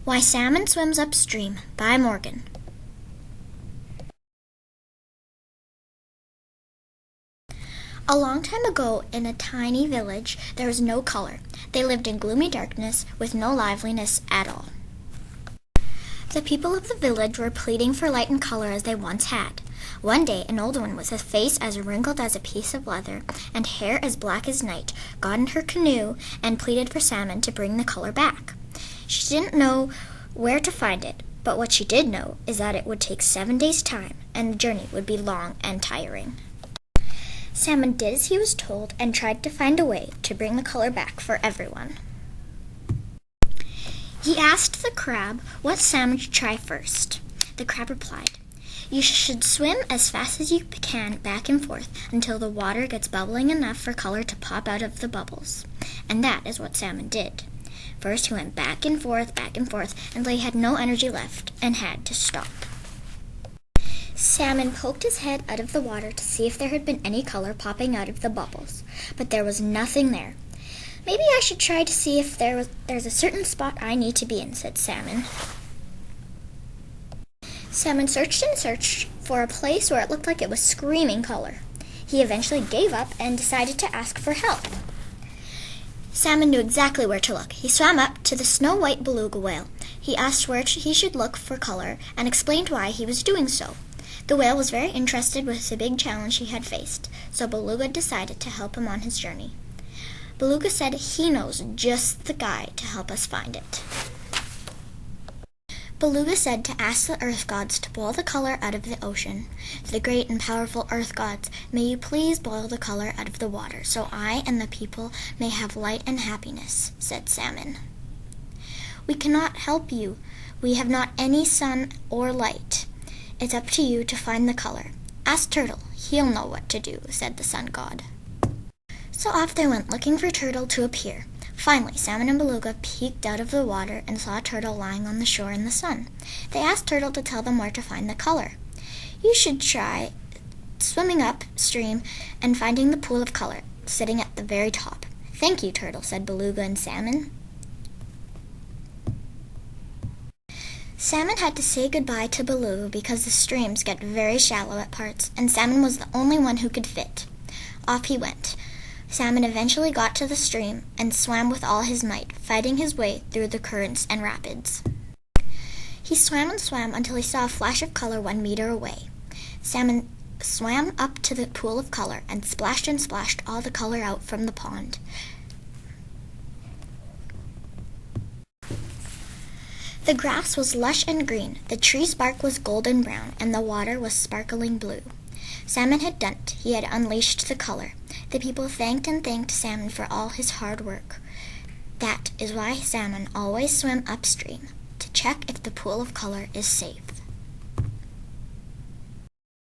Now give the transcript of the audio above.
Why Salmon Swims Upstream by Morgan. A long time ago, in a tiny village, there was no color. They lived in gloomy darkness with no liveliness at all. The people of the village were pleading for light and color as they once had. One day, an old one with a face as wrinkled as a piece of leather and hair as black as night got in her canoe and pleaded for Salmon to bring the color back. She didn't know where to find it, but what she did know is that it would take 7 days' time, and the journey would be long and tiring. Salmon did as he was told and tried to find a way to bring the color back for everyone. He asked the crab what Salmon should try first. The crab replied, "You should swim as fast as you can back and forth until the water gets bubbling enough for color to pop out of the bubbles." And that is what Salmon did. First he went back and forth, until he had no energy left and had to stop. Salmon poked his head out of the water to see if there had been any color popping out of the bubbles, but there was nothing there. "Maybe I should try to see if there's a certain spot I need to be in," said Salmon. Salmon searched and searched for a place where it looked like it was screaming color. He eventually gave up and decided to ask for help. Salmon knew exactly where to look. He swam up to the snow-white beluga whale. He asked where he should look for color and explained why he was doing so. The whale was very interested with the big challenge he had faced, so Beluga decided to help him on his journey. Beluga said he knows just the guy to help us find it. Beluga said to ask the earth gods to boil the color out of the ocean. "The great and powerful earth gods, may you please boil the color out of the water, so I and the people may have light and happiness," said Salmon. "We cannot help you. We have not any sun or light. It's up to you to find the color. Ask Turtle. He'll know what to do," said the sun god. So off they went, looking for Turtle to appear. Finally, Salmon and Beluga peeked out of the water and saw Turtle lying on the shore in the sun. They asked Turtle to tell them where to find the color. "You should try swimming upstream and finding the pool of color, sitting at the very top." "Thank you, Turtle," said Beluga and Salmon. Salmon had to say goodbye to Beluga because the streams get very shallow at parts, and Salmon was the only one who could fit. Off he went. Salmon eventually got to the stream and swam with all his might, fighting his way through the currents and rapids. He swam and swam until he saw a flash of color 1 meter away. Salmon swam up to the pool of color and splashed all the color out from the pond. The grass was lush and green, the tree's bark was golden brown, and the water was sparkling blue. Salmon had done it. He had unleashed the color. The people thanked and thanked Salmon for all his hard work. That is why salmon always swim upstream, to check if the pool of color is safe.